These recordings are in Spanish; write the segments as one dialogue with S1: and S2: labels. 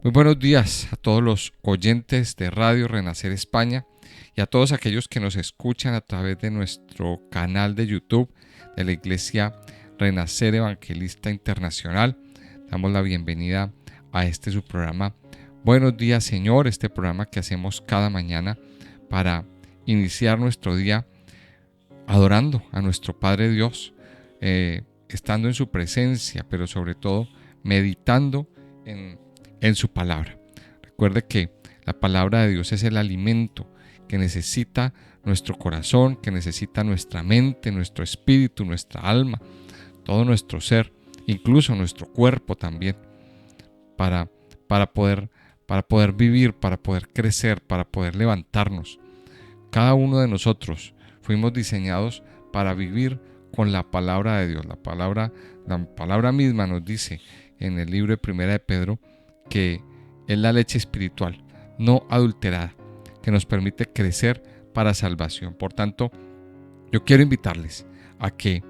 S1: Muy buenos días a todos los oyentes de Radio Renacer España y a todos aquellos que nos escuchan a través de nuestro canal de YouTube de la Iglesia Renacer Evangelista Internacional. Damos la bienvenida a su programa Buenos días, Señor, este programa que hacemos cada mañana para iniciar nuestro día adorando a nuestro Padre Dios, estando en su presencia, pero sobre todo meditando en su palabra. Recuerde que la palabra de Dios es el alimento que necesita nuestro corazón, que necesita nuestra mente, nuestro espíritu, nuestra alma, todo nuestro ser, incluso nuestro cuerpo también, para poder vivir, para poder crecer, para poder levantarnos. Cada uno de nosotros fuimos diseñados para vivir con la palabra de Dios. La palabra misma nos dice en el libro de Primera de Pedro que es la leche espiritual, no adulterada, que nos permite crecer para salvación. Por tanto, yo quiero invitarles a que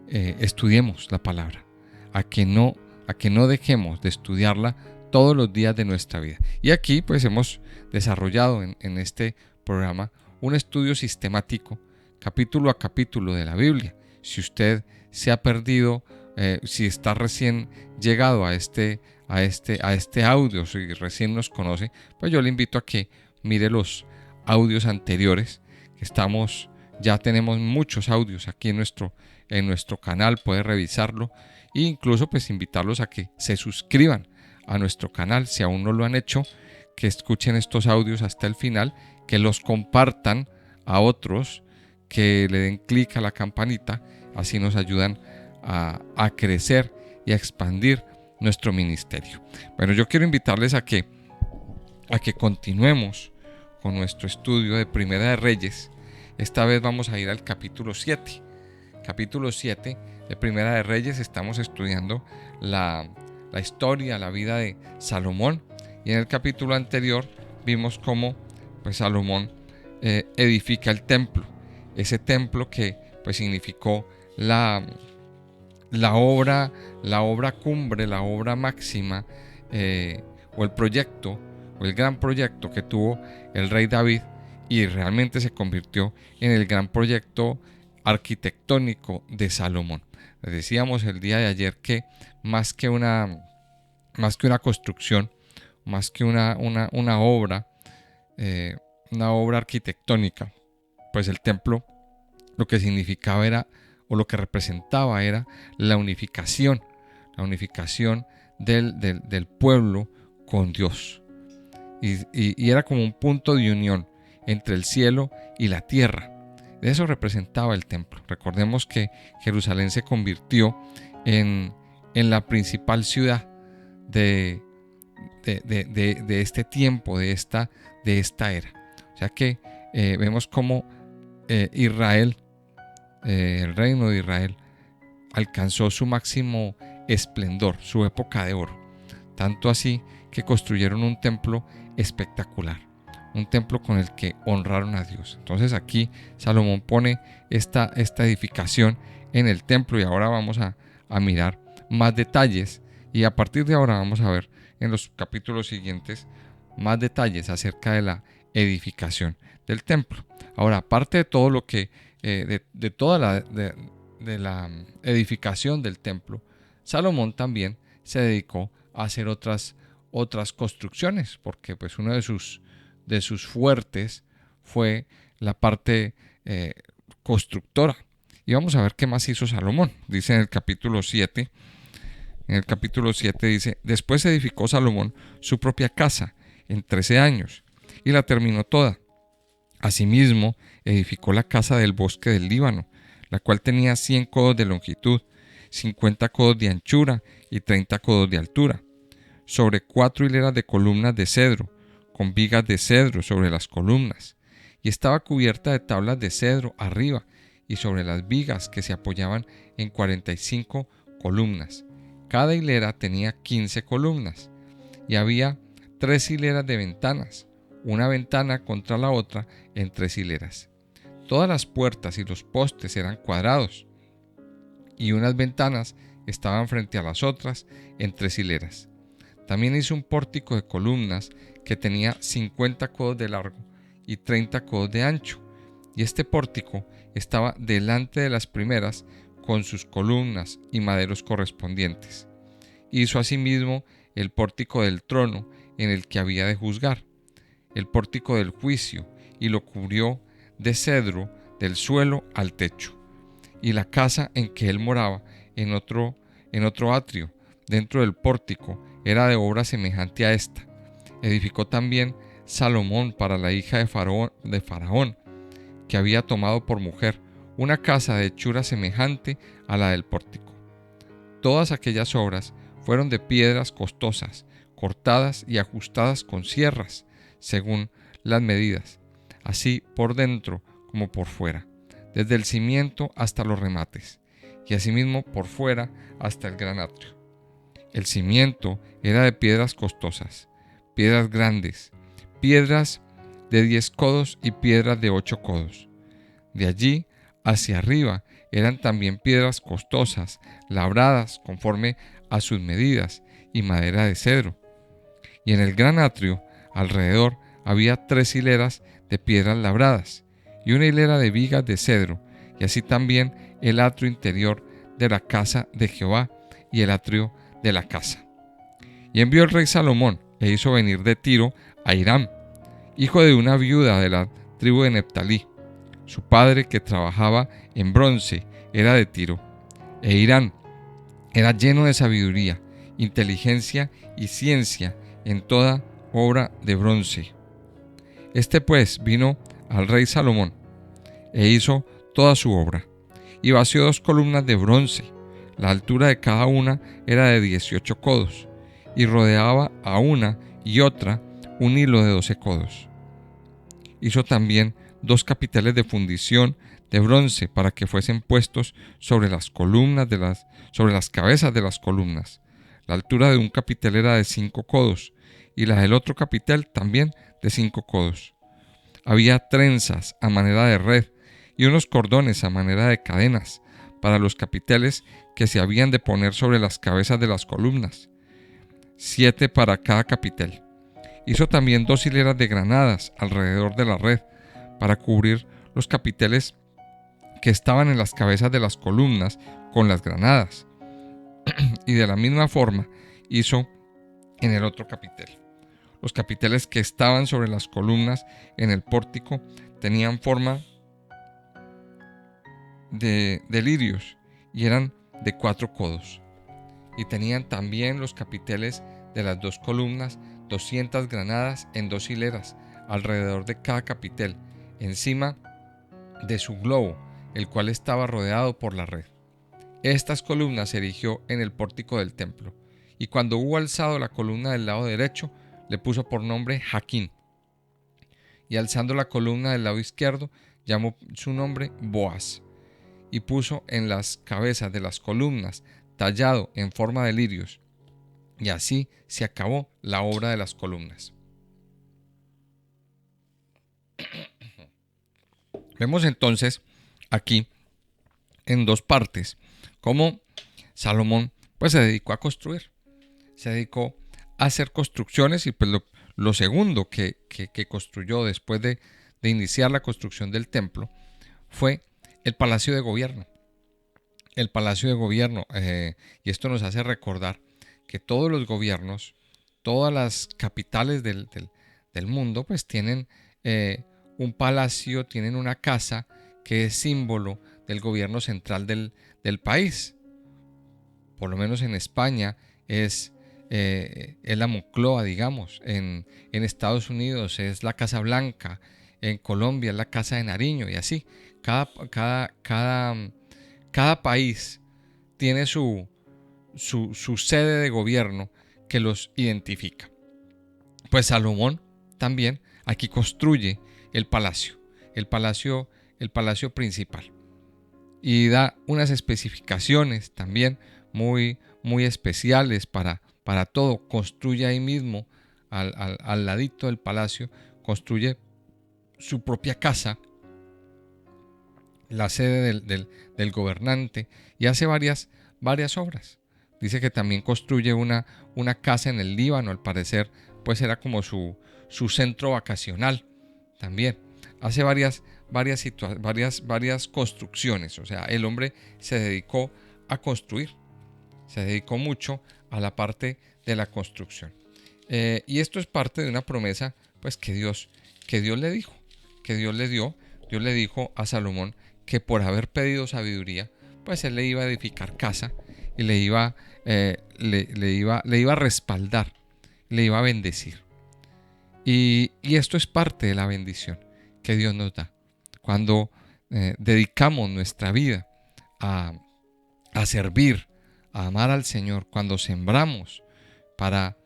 S1: estudiemos la palabra, a que no dejemos de estudiarla todos los días de nuestra vida. Y aquí pues hemos desarrollado en este programa un estudio sistemático, capítulo a capítulo de la Biblia. Si usted se ha perdido, si está recién llegado a este audio, si recién nos conoce, pues yo le invito a que mire los audios anteriores. Ya tenemos muchos audios aquí en nuestro canal, puede revisarlo e incluso pues invitarlos a que se suscriban a nuestro canal si aún no lo han hecho, que escuchen estos audios hasta el final, que los compartan a otros, que le den clic a la campanita, así nos ayudan a crecer y a expandir nuestro ministerio. Bueno, yo quiero invitarles a que continuemos con nuestro estudio de Primera de Reyes. Esta vez vamos a ir al capítulo 7. Capítulo 7 de Primera de Reyes. Estamos estudiando la historia, la vida de Salomón. Y en el capítulo anterior vimos cómo pues Salomón edifica el templo. Ese templo que pues significó la obra cumbre, la obra máxima, o el proyecto, o el gran proyecto que tuvo el rey David, y realmente se convirtió en el gran proyecto arquitectónico de Salomón. Les decíamos el día de ayer que más que una construcción, más que una obra, una obra arquitectónica, pues el templo lo que significaba era, o lo que representaba era la unificación del pueblo con Dios. Y era como un punto de unión entre el cielo y la tierra. De eso representaba el templo. Recordemos que Jerusalén se convirtió en la principal ciudad de este tiempo, de esta era. O sea que vemos cómo Israel, el reino de Israel, alcanzó su máximo esplendor, su época de oro. Tanto así que construyeron un templo espectacular, un templo con el que honraron a Dios. Entonces aquí Salomón pone esta edificación en el templo, y ahora vamos a mirar más detalles, y a partir de ahora vamos a ver en los capítulos siguientes más detalles acerca de la edificación del templo. Ahora, aparte de todo lo que de toda la edificación del templo, Salomón también se dedicó a hacer otras construcciones, porque pues uno de sus fuertes fue la parte constructora. Y vamos a ver qué más hizo Salomón. Dice en el capítulo 7, dice: después edificó Salomón su propia casa en 13 años y la terminó toda. Asimismo, edificó la casa del bosque del Líbano, la cual tenía 100 codos de longitud, 50 codos de anchura y 30 codos de altura, sobre 4 hileras de columnas de cedro, con vigas de cedro sobre las columnas, y estaba cubierta de tablas de cedro arriba y sobre las vigas, que se apoyaban en 45 columnas. Cada hilera tenía 15 columnas, y había 3 hileras de ventanas, una ventana contra la otra en 3 hileras. Todas las puertas y los postes eran cuadrados, y unas ventanas estaban frente a las otras en 3 hileras. También hizo un pórtico de columnas que tenía 50 codos de largo y 30 codos de ancho, y este pórtico estaba delante de las primeras con sus columnas y maderos correspondientes. Hizo asimismo el pórtico del trono en el que había de juzgar, el pórtico del juicio, y lo cubrió de cedro del suelo al techo, y la casa en que él moraba en otro atrio dentro del pórtico era de obra semejante a esta. Edificó también Salomón para la hija de Faraón, que había tomado por mujer, una casa de hechura semejante a la del pórtico. Todas aquellas obras fueron de piedras costosas, cortadas y ajustadas con sierras, según las medidas, así por dentro como por fuera, desde el cimiento hasta los remates, y asimismo por fuera hasta el gran atrio. El cimiento era de piedras costosas, piedras grandes, piedras de 10 codos y piedras de 8 codos. De allí hacia arriba eran también piedras costosas, labradas conforme a sus medidas, y madera de cedro. Y en el gran atrio, alrededor, había 3 hileras de piedras labradas, y una hilera de vigas de cedro, y así también el atrio interior de la casa de Jehová y el atrio de la casa. Y envió el rey Salomón e hizo venir de Tiro a Hiram, hijo de una viuda de la tribu de Neftalí. Su padre, que trabajaba en bronce, era de Tiro, e Hiram era lleno de sabiduría, inteligencia y ciencia en toda obra de bronce. Este pues vino al rey Salomón e hizo toda su obra, y vació 2 columnas de bronce. La altura de cada una era de 18 codos, y rodeaba a una y otra un hilo de 12 codos. Hizo también 2 capiteles de fundición de bronce para que fuesen puestos sobre las cabezas de las columnas. La altura de un capitel era de 5 codos, y la del otro capitel también de 5 codos. Había trenzas a manera de red y unos cordones a manera de cadenas para los capiteles que se habían de poner sobre las cabezas de las columnas, 7 para cada capitel. Hizo también 2 hileras de granadas alrededor de la red para cubrir los capiteles que estaban en las cabezas de las columnas con las granadas. Y de la misma forma hizo en el otro capitel. Los capiteles que estaban sobre las columnas en el pórtico tenían forma de lirios y eran de 4 codos. Y tenían también los capiteles de las 2 columnas 200 granadas en 2 hileras alrededor de cada capitel, encima de su globo, el cual estaba rodeado por la red. Estas columnas se erigió en el pórtico del templo, y cuando hubo alzado la columna del lado derecho, le puso por nombre Jaquín, y alzando la columna del lado izquierdo, llamó su nombre Boaz, y puso en las cabezas de las columnas tallado en forma de lirios, y así se acabó la obra de las columnas. Vemos entonces aquí en 2 partes cómo Salomón pues se dedicó a construir, se dedicó a hacer construcciones, y pues lo segundo que construyó después de iniciar la construcción del templo fue el palacio de gobierno. El palacio de gobierno, y esto nos hace recordar que todos los gobiernos, todas las capitales del mundo pues tienen un palacio, tienen una casa que es símbolo del gobierno central del país. Por lo menos en España es la Moncloa, digamos. En Estados Unidos es la Casa Blanca. En Colombia es la Casa de Nariño, y así. Cada país tiene su sede de gobierno que los identifica. Pues Salomón también aquí construye el palacio principal, y da unas especificaciones también muy especiales para todo. Construye ahí mismo, al ladito del palacio, construye su propia casa, la sede del gobernante, y hace varias obras. Dice que también construye una casa en el Líbano, al parecer, pues era como su centro vacacional también. Hace varias construcciones. O sea, el hombre se dedicó a construir, se dedicó mucho a la parte de la construcción. Y esto es parte de una promesa, pues, que Dios le dijo, que Dios le dio. Dios le dijo a Salomón que por haber pedido sabiduría, pues él le iba a edificar casa y le iba a respaldar, le iba a bendecir. Y esto es parte de la bendición que Dios nos da. Cuando dedicamos nuestra vida a servir, a amar al Señor, cuando sembramos para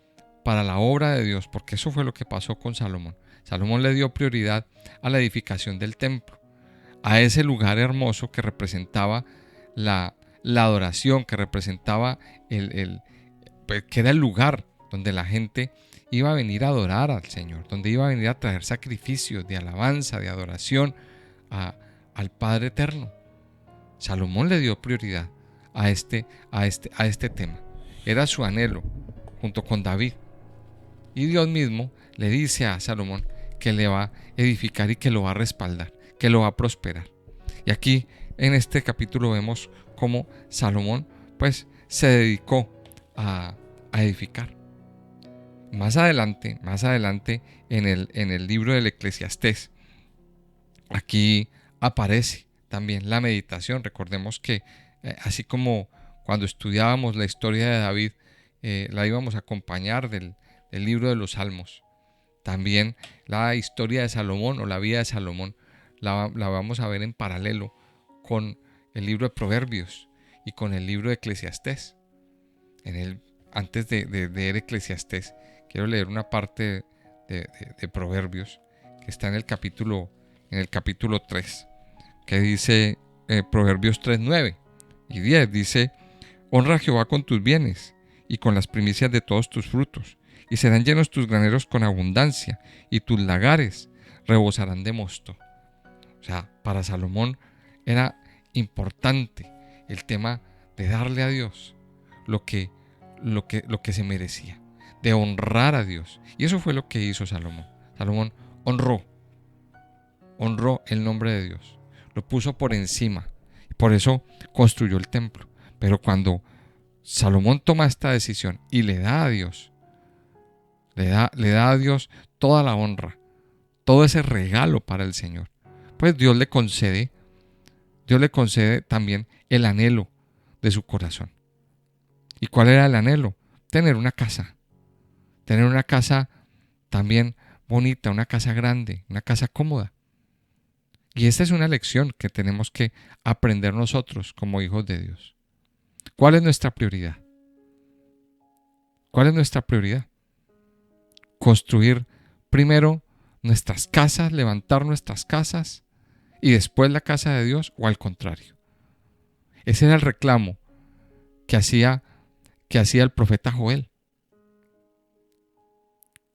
S1: la obra de Dios, porque eso fue lo que pasó con Salomón. Salomón le dio prioridad a la edificación del templo, a ese lugar hermoso que representaba la adoración, que representaba que era el lugar donde la gente iba a venir a adorar al Señor, donde iba a venir a traer sacrificios de alabanza, de adoración al Padre Eterno. Salomón le dio prioridad a este tema. Era su anhelo, junto con David. Y Dios mismo le dice a Salomón que le va a edificar y que lo va a respaldar, que lo va a prosperar. Y aquí en este capítulo vemos cómo Salomón pues se dedicó a edificar. Más adelante en el libro del Eclesiastés, aquí aparece también la meditación. Recordemos que así como cuando estudiábamos la historia de David, la íbamos a acompañar del libro de los Salmos. También la historia de Salomón o la vida de Salomón la vamos a ver en paralelo con el libro de Proverbios y con el libro de Eclesiastés. Antes de leer Eclesiastés, quiero leer una parte de Proverbios que está en el capítulo 3, que dice Proverbios 3, 9 y 10. Dice: honra a Jehová con tus bienes y con las primicias de todos tus frutos, y serán llenos tus graneros con abundancia, y tus lagares rebosarán de mosto. O sea, para Salomón era importante el tema de darle a Dios lo que se merecía, de honrar a Dios. Y eso fue lo que hizo Salomón. Salomón honró el nombre de Dios, lo puso por encima, y por eso construyó el templo. Pero cuando Salomón toma esta decisión y le da a Dios, le da a Dios toda la honra, todo ese regalo para el Señor, pues Dios le concede también el anhelo de su corazón. ¿Y cuál era el anhelo? Tener una casa también bonita, una casa grande, una casa cómoda. Y esta es una lección que tenemos que aprender nosotros como hijos de Dios. ¿Cuál es nuestra prioridad? ¿Cuál es nuestra prioridad? Construir primero nuestras casas, levantar nuestras casas y después la casa de Dios, o al contrario. Ese era el reclamo que hacía el profeta Joel.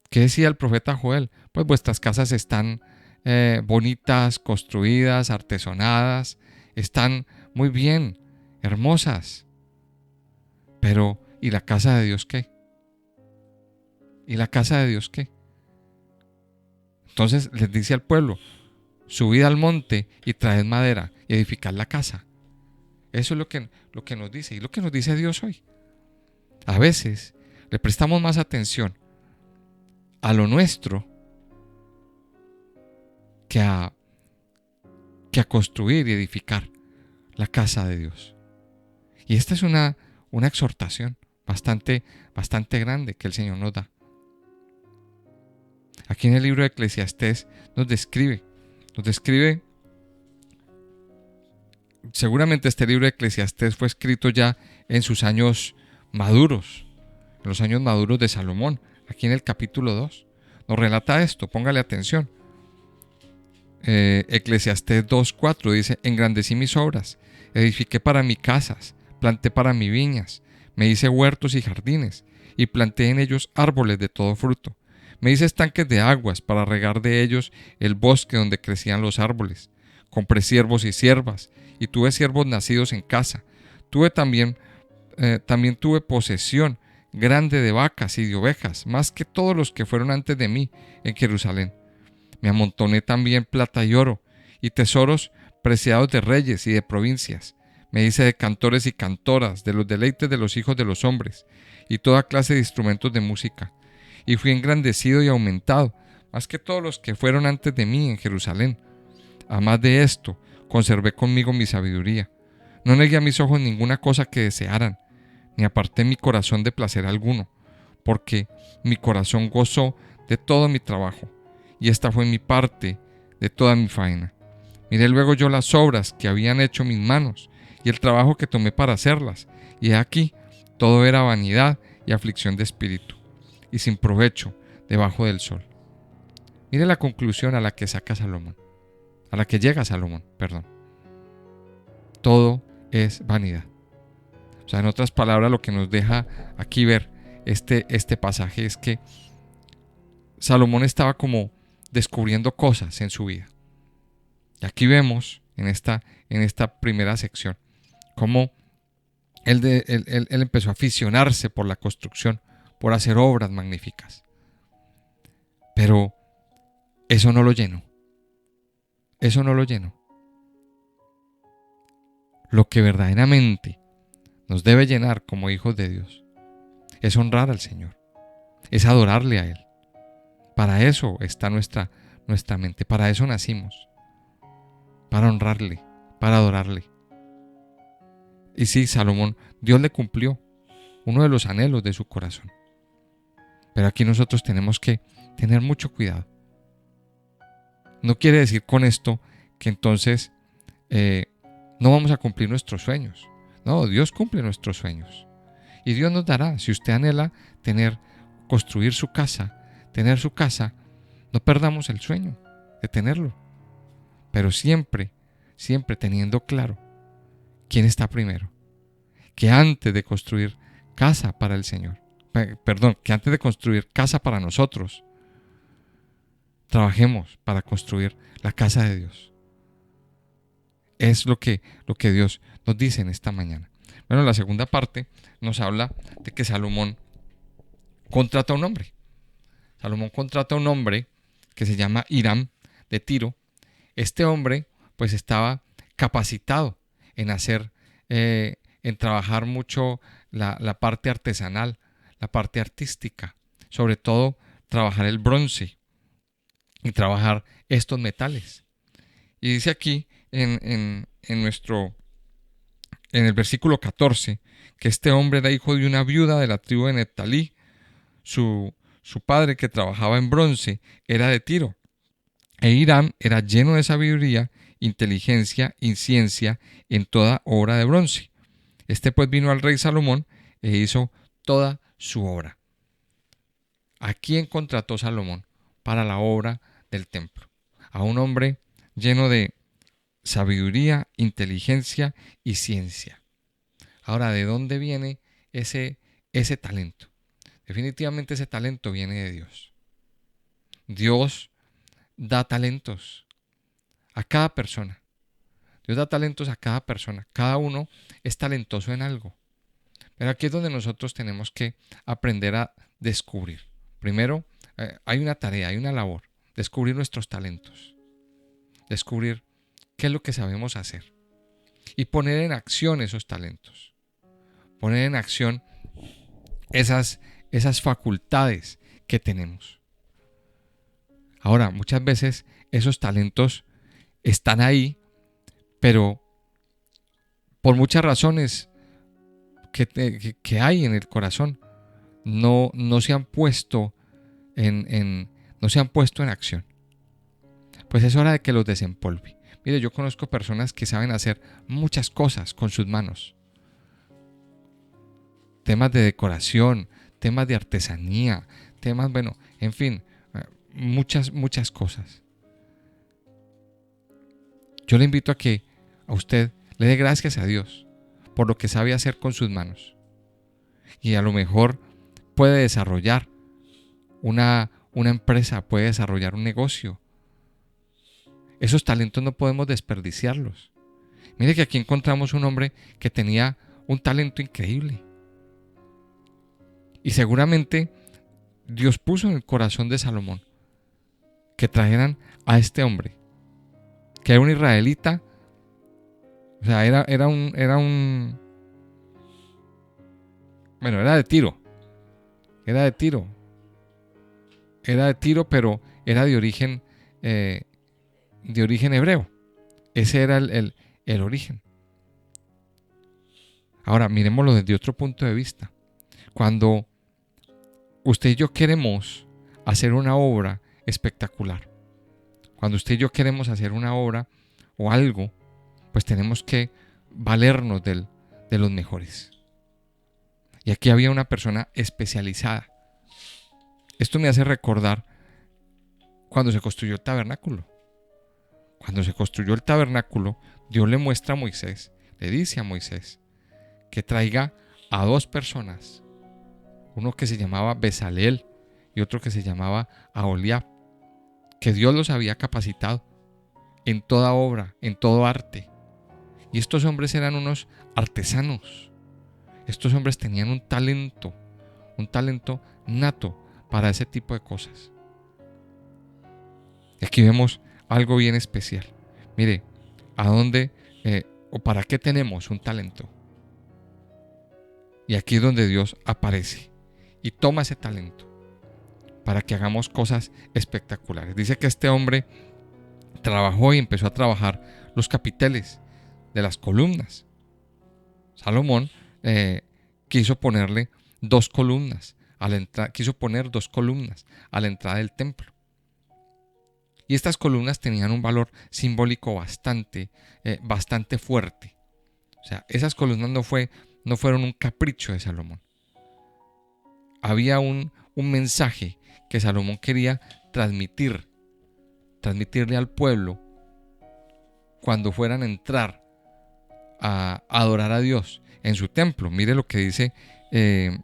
S1: ¿Qué decía el profeta Joel? Pues vuestras casas están bonitas, construidas, artesonadas, están muy bien, hermosas. Pero, ¿y la casa de Dios qué? ¿Y la casa de Dios qué? Entonces les dice al pueblo: subid al monte y traed madera y edificad la casa. Eso es lo que nos dice, y lo que nos dice Dios hoy. A veces le prestamos más atención a lo nuestro que a construir y edificar la casa de Dios. Y esta es una exhortación bastante grande que el Señor nos da. Aquí en el libro de Eclesiastés nos describe, seguramente este libro de Eclesiastés fue escrito ya en sus años maduros, en los años maduros de Salomón. Aquí en el capítulo 2 nos relata esto, póngale atención. Eclesiastés 2:4 dice: engrandecí mis obras, edifiqué para mí casas, planté para mí viñas, me hice huertos y jardines, y planté en ellos árboles de todo fruto. Me hice estanques de aguas para regar de ellos el bosque donde crecían los árboles. Compré siervos y siervas, y tuve siervos nacidos en casa. Tuve también también tuve posesión grande de vacas y de ovejas, más que todos los que fueron antes de mí en Jerusalén. Me amontoné también plata y oro, y tesoros preciados de reyes y de provincias. Me hice de cantores y cantoras, de los deleites de los hijos de los hombres, y toda clase de instrumentos de música. Y fui engrandecido y aumentado, más que todos los que fueron antes de mí en Jerusalén. Además de esto, conservé conmigo mi sabiduría. No negué a mis ojos ninguna cosa que desearan, ni aparté mi corazón de placer alguno, porque mi corazón gozó de todo mi trabajo, y esta fue mi parte de toda mi faena. Miré luego yo las obras que habían hecho mis manos, y el trabajo que tomé para hacerlas, y he aquí, todo era vanidad y aflicción de espíritu, y sin provecho debajo del sol. Mire la conclusión a la que saca Salomón, a la que llega Salomón, perdón. Todo es vanidad. O sea, en otras palabras, lo que nos deja aquí ver este pasaje es que Salomón estaba como descubriendo cosas en su vida. Y aquí vemos en esta primera sección cómo él empezó a aficionarse por la construcción, por hacer obras magníficas. Pero eso no lo llenó. Eso no lo llenó. Lo que verdaderamente nos debe llenar como hijos de Dios es honrar al Señor, es adorarle a Él. Para eso está nuestra mente, para eso nacimos, para honrarle, para adorarle. Y sí, Salomón, Dios le cumplió uno de los anhelos de su corazón. Pero aquí nosotros tenemos que tener mucho cuidado. No quiere decir con esto que entonces no vamos a cumplir nuestros sueños. No, Dios cumple nuestros sueños. Y Dios nos dará, si usted anhela construir su casa, tener su casa, no perdamos el sueño de tenerlo. Pero siempre teniendo claro quién está primero. Que antes de construir casa para el Señor, que antes de construir casa para nosotros, trabajemos para construir la casa de Dios. Es lo que Dios nos dice en esta mañana. Bueno, la segunda parte nos habla de que Salomón contrata a un hombre. Salomón contrata a un hombre que se llama Hiram de Tiro. Este hombre pues estaba capacitado en en trabajar mucho la parte artesanal, la parte artística, sobre todo trabajar el bronce y trabajar estos metales. Y dice aquí en el versículo 14 que este hombre era hijo de una viuda de la tribu de Neftalí. Su padre, que trabajaba en bronce, era de Tiro. E Hiram era lleno de sabiduría, inteligencia y ciencia en toda obra de bronce. Este pues vino al rey Salomón e hizo toda su obra. ¿A quién contrató Salomón para la obra del templo? A un hombre lleno de sabiduría, inteligencia y ciencia. Ahora, ¿de dónde viene ese talento? Definitivamente ese talento viene de Dios. Dios da talentos a cada persona. Dios da talentos a cada persona. Cada uno es talentoso en algo. Pero aquí es donde nosotros tenemos que aprender a descubrir. Primero, hay una tarea, hay una labor. Descubrir nuestros talentos. Descubrir qué es lo que sabemos hacer. Y poner en acción esos talentos. Poner en acción esas facultades que tenemos. Ahora, muchas veces esos talentos están ahí, pero por muchas razones que hay en el corazón, no se han puesto no se han puesto en acción. Pues es hora de que los desempolve. Mire, yo conozco personas que saben hacer muchas cosas con sus manos. Temas de decoración, temas de artesanía, temas, bueno, en fin, muchas cosas. Yo le invito a que a usted le dé gracias a Dios por lo que sabe hacer con sus manos. Y a lo mejor puede desarrollar una empresa, puede desarrollar un negocio. Esos talentos no podemos desperdiciarlos. Mire que aquí encontramos un hombre que tenía un talento increíble. Y seguramente Dios puso en el corazón de Salomón que trajeran a este hombre, que era un israelita, o sea, bueno, era de Tiro, pero era eh, de origen hebreo. Ese era el origen. Ahora, miremoslo desde otro punto de vista. Cuando usted y yo queremos hacer una obra espectacular, cuando usted y yo queremos hacer una obra o algo, pues tenemos que valernos de los mejores. Y aquí había una persona especializada. Esto me hace recordar cuando se construyó el tabernáculo. Cuando se construyó el tabernáculo, Dios le muestra a Moisés, le dice a Moisés que traiga a dos personas, uno que se llamaba Bezaleel y otro que se llamaba Aholiab, que Dios los había capacitado en toda obra, en todo arte. Y estos hombres eran unos artesanos. Estos hombres tenían un talento nato para ese tipo de cosas. Y aquí vemos algo bien especial. Mire, ¿a dónde o para qué tenemos un talento? Y aquí es donde Dios aparece y toma ese talento para que hagamos cosas espectaculares. Dice que este hombre trabajó y empezó a trabajar los capiteles de las columnas. Salomón quiso poner dos columnas a la entrada del templo. Y estas columnas tenían un valor simbólico bastante fuerte. O sea, esas columnas no fueron un capricho de Salomón. Había un mensaje que Salomón quería transmitirle al pueblo cuando fueran a entrar a adorar a Dios en su templo. Mire lo que dice el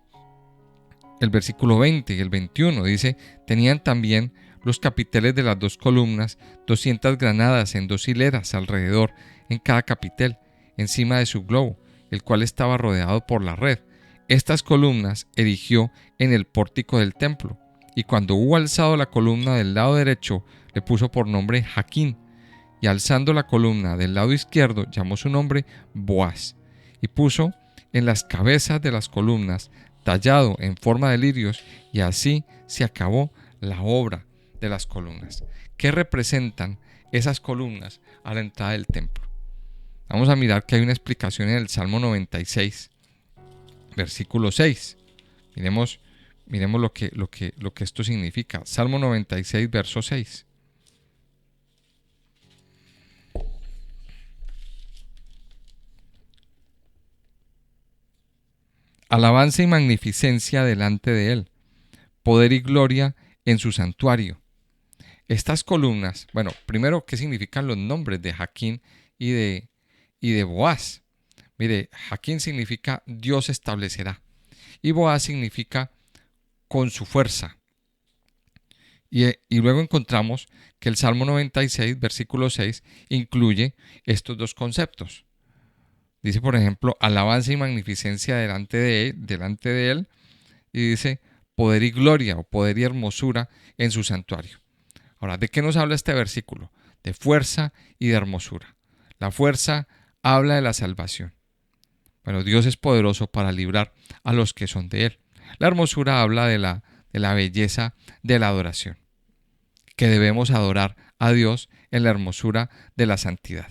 S1: versículo 20 y el 21. Dice, tenían también los capiteles de las dos columnas, 200 granadas en 2 hileras alrededor en cada capitel, encima de su globo, el cual estaba rodeado por la red. Estas columnas erigió en el pórtico del templo, y cuando hubo alzado la columna del lado derecho, le puso por nombre Jaquín, y alzando la columna del lado izquierdo, llamó su nombre Boaz, y puso en las cabezas de las columnas tallado en forma de lirios, y así se acabó la obra de las columnas. ¿Qué representan esas columnas a la entrada del templo? Vamos a mirar que hay una explicación en el Salmo 96, versículo 6. Miremos lo que esto significa. Salmo 96, verso 6. Alabanza y magnificencia delante de él, poder y gloria en su santuario. Estas columnas, bueno, primero, ¿qué significan los nombres de Jaquín y de Boaz? Mire, Jaquín significa Dios establecerá y Boaz significa con su fuerza. Y luego encontramos que el Salmo 96, versículo 6, incluye estos dos conceptos. Dice, por ejemplo, alabanza y magnificencia delante de él, y dice poder y gloria o poder y hermosura en su santuario. Ahora, ¿de qué nos habla este versículo? De fuerza y de hermosura. La fuerza habla de la salvación. Bueno, Dios es poderoso para librar a los que son de él. La hermosura habla de la belleza de la adoración, que debemos adorar a Dios en la hermosura de la santidad.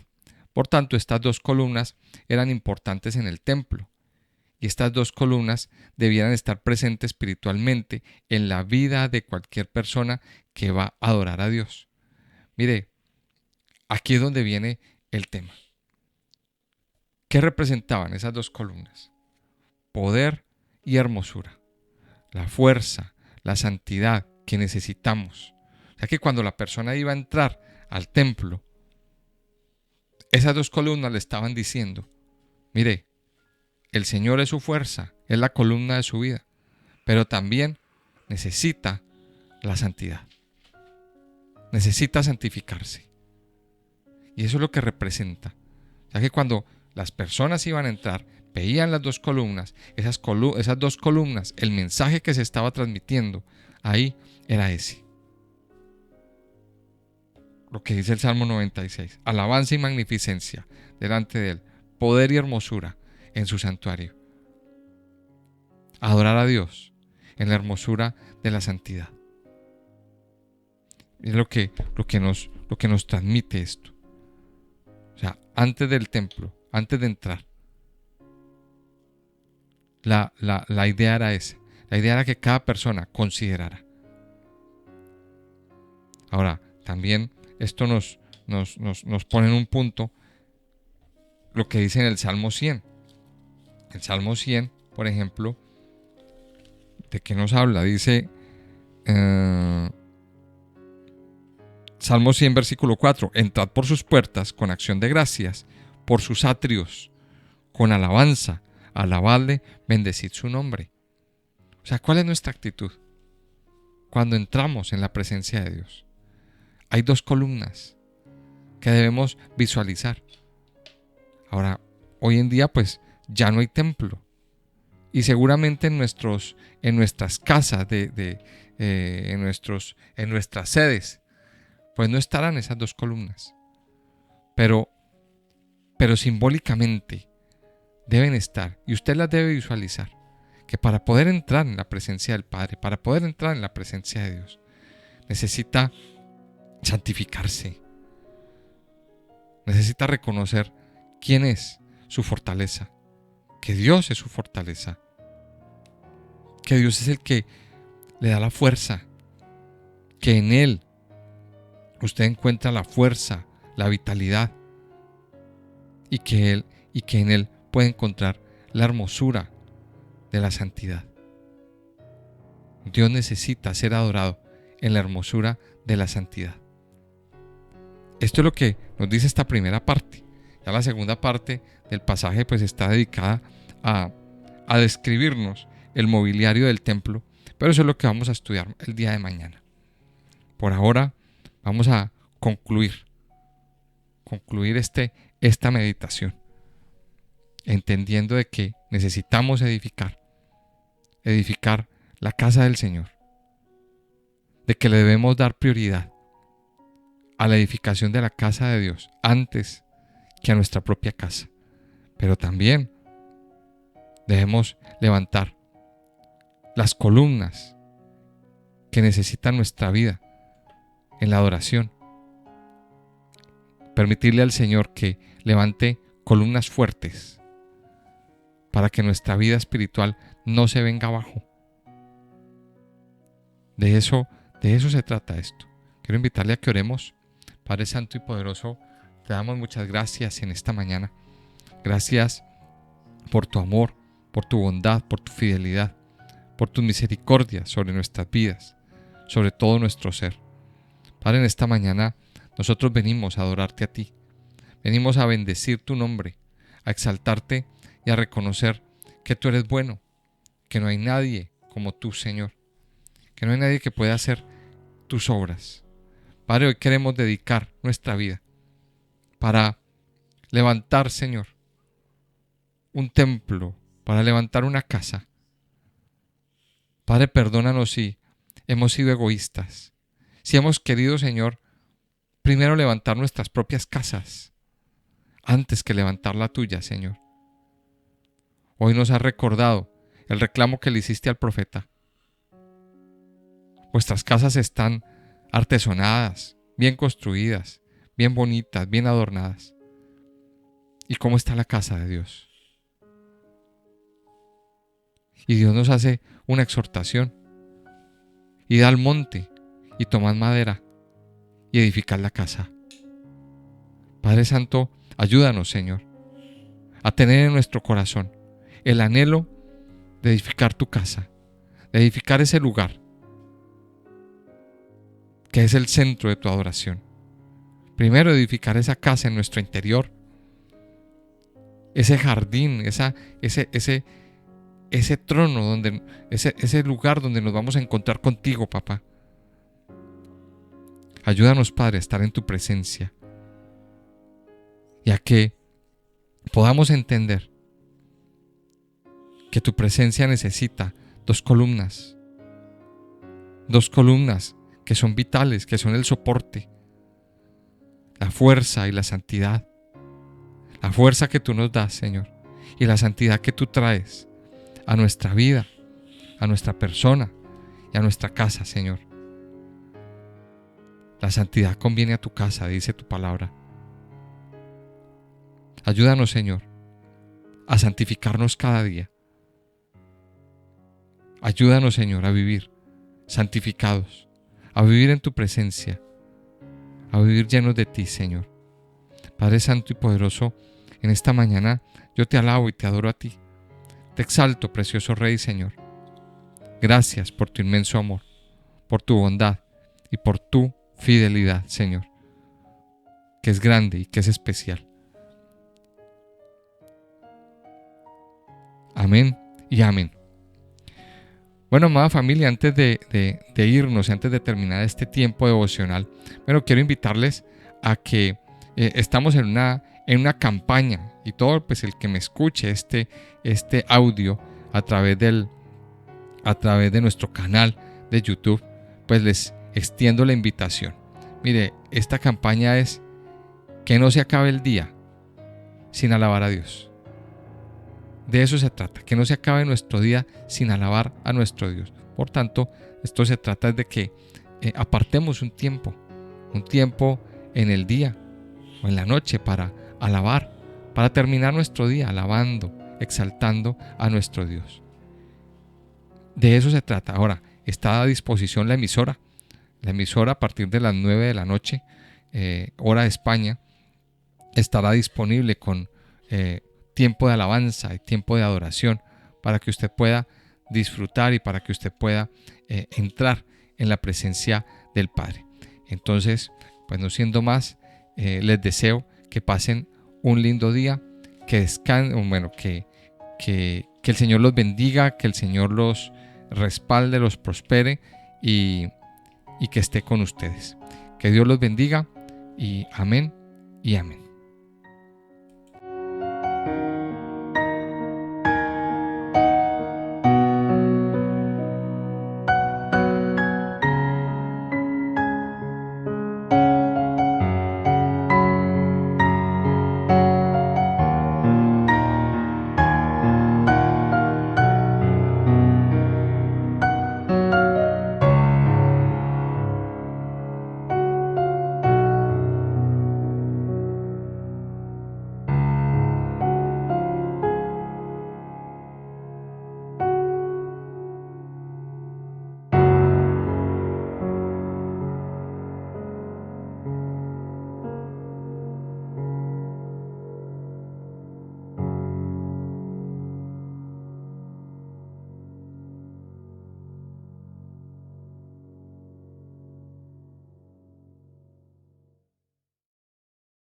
S1: Por tanto, estas dos columnas eran importantes en el templo, y estas dos columnas debieran estar presentes espiritualmente en la vida de cualquier persona que va a adorar a Dios. Mire, aquí es donde viene el tema. ¿Qué representaban esas dos columnas? Poder y hermosura. La fuerza, la santidad que necesitamos. O sea que cuando la persona iba a entrar al templo, esas dos columnas le estaban diciendo, mire, el Señor es su fuerza, es la columna de su vida, pero también necesita la santidad. Necesita santificarse. Y eso es lo que representa. O sea que cuando las personas iban a entrar, veían las dos columnas, esas dos columnas, el mensaje que se estaba transmitiendo ahí era ese. Lo que dice el Salmo 96, alabanza y magnificencia delante de él, poder y hermosura en su santuario. Adorar a Dios en la hermosura de la santidad. Es lo que nos transmite esto. O sea, antes del templo, antes de entrar, la idea era esa. La idea era que cada persona considerara. Ahora, también esto nos pone en un punto lo que dice en el Salmo 100. El Salmo 100, por ejemplo, ¿de qué nos habla? Dice Salmo 100, versículo 4. Entrad por sus puertas con acción de gracias, por sus atrios, con alabanza, alabadle, bendecid su nombre. O sea, ¿cuál es nuestra actitud cuando entramos en la presencia de Dios? Hay dos columnas que debemos visualizar. Ahora, hoy en día pues ya no hay templo. Y seguramente en nuestras casas, en nuestras sedes, pues no estarán esas dos columnas. Pero simbólicamente deben estar. Y usted las debe visualizar. Que para poder entrar en la presencia del Padre, para poder entrar en la presencia de Dios, necesita santificarse. Necesita reconocer quién es su fortaleza. Que Dios es su fortaleza. Que Dios es el que le da la fuerza. Que en Él usted encuentra la fuerza, la vitalidad. Y que en Él puede encontrar la hermosura de la santidad. Dios necesita ser adorado en la hermosura de la santidad. Esto es lo que nos dice esta primera parte. Ya la segunda parte del pasaje pues está dedicada a describirnos el mobiliario del templo, pero eso es lo que vamos a estudiar el día de mañana. Por ahora vamos a concluir esta meditación, entendiendo de que necesitamos edificar la casa del Señor, de que le debemos dar prioridad a la edificación de la casa de Dios antes que a nuestra propia casa. Pero también debemos levantar las columnas que necesita nuestra vida en la adoración. Permitirle al Señor que levante columnas fuertes para que nuestra vida espiritual no se venga abajo. De eso se trata esto. Quiero invitarle a que oremos. Padre Santo y Poderoso, te damos muchas gracias en esta mañana. Gracias por tu amor, por tu bondad, por tu fidelidad, por tu misericordia sobre nuestras vidas, sobre todo nuestro ser. Padre, en esta mañana nosotros venimos a adorarte a ti. Venimos a bendecir tu nombre, a exaltarte y a reconocer que tú eres bueno, que no hay nadie como tú, Señor, que no hay nadie que pueda hacer tus obras. Padre, hoy queremos dedicar nuestra vida para levantar, Señor, un templo, para levantar una casa. Padre, perdónanos si hemos sido egoístas, si hemos querido, Señor, primero levantar nuestras propias casas, antes que levantar la tuya, Señor. Hoy nos has recordado el reclamo que le hiciste al profeta. Vuestras casas están artesonadas, bien construidas, bien bonitas, bien adornadas. ¿Y cómo está la casa de Dios? Y Dios nos hace una exhortación. Id al monte y tomad madera y edificad la casa. Padre Santo, ayúdanos, Señor, a tener en nuestro corazón el anhelo de edificar tu casa, de edificar ese lugar que es el centro de tu adoración. Primero, edificar esa casa en nuestro interior, ese jardín, ese trono, ese lugar donde nos vamos a encontrar contigo, papá. Ayúdanos, Padre, a estar en tu presencia y a que podamos entender que tu presencia necesita dos columnas que son vitales, que son el soporte, la fuerza y la santidad. La fuerza que tú nos das, Señor, y la santidad que tú traes a nuestra vida, a nuestra persona y a nuestra casa, Señor. La santidad conviene a tu casa, dice tu palabra. Ayúdanos, Señor, a santificarnos cada día. Ayúdanos, Señor, a vivir santificados, a vivir en tu presencia, a vivir llenos de ti, Señor. Padre Santo y Poderoso, en esta mañana yo te alabo y te adoro a ti. Te exalto, precioso Rey, Señor. Gracias por tu inmenso amor, por tu bondad y por tu fidelidad, Señor, que es grande y que es especial. Amén y amén. Bueno, amada familia, antes de irnos, antes de terminar este tiempo devocional, bueno, quiero invitarles a que estamos en una campaña, y todo pues el que me escuche este audio a través de nuestro canal de YouTube, pues les extiendo la invitación. Mire, esta campaña es que no se acabe el día sin alabar a Dios. De eso se trata, que no se acabe nuestro día sin alabar a nuestro Dios. Por tanto, esto se trata de que apartemos un tiempo en el día o en la noche para alabar, para terminar nuestro día alabando, exaltando a nuestro Dios. De eso se trata. Ahora, está a disposición la emisora. La emisora a partir de las 9 de la noche, hora de España, estará disponible con tiempo de alabanza y tiempo de adoración para que usted pueda disfrutar y para que usted pueda entrar en la presencia del Padre. Entonces, pues no siendo más, les deseo que pasen un lindo día, que descansen, bueno, que el Señor los bendiga, que el Señor los respalde, los prospere y que esté con ustedes. Que Dios los bendiga y amén y amén.